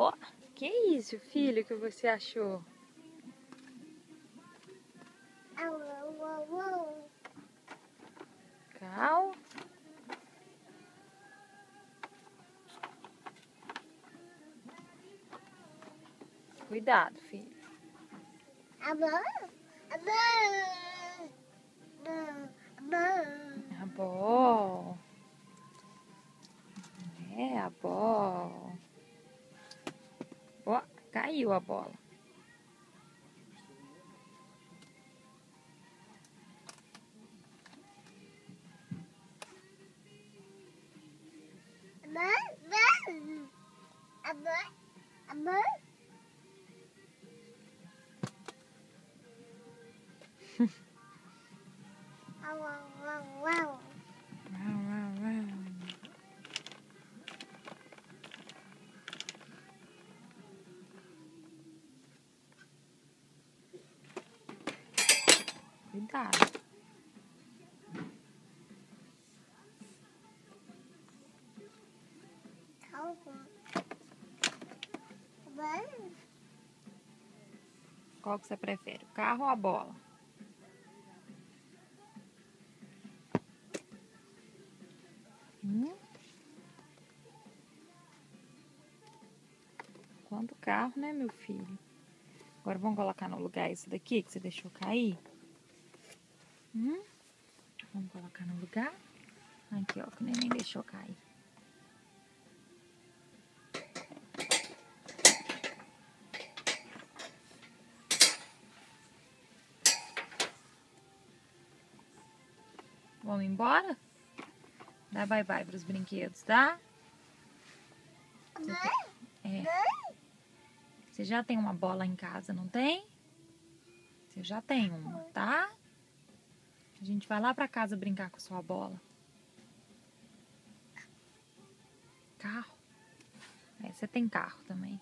Ó, que isso, filho, que você achou? Carro? Cuidado, filho. A bola. É, a bola. Ó, caiu a bola. Uau, uau, uau. Cuidado. Qual que você prefere, o carro ou a bola? Quanto carro, né, meu filho? Agora vamos colocar no lugar isso daqui que você deixou cair? Vamos colocar no lugar? Aqui, ó, que o neném deixou cair. Vamos embora? Dá bye-bye pros brinquedos, tá? Você já tem uma bola em casa, não tem? Você já tem uma, tá? A gente vai lá pra casa brincar com sua bola. Carro? É, você tem carro também.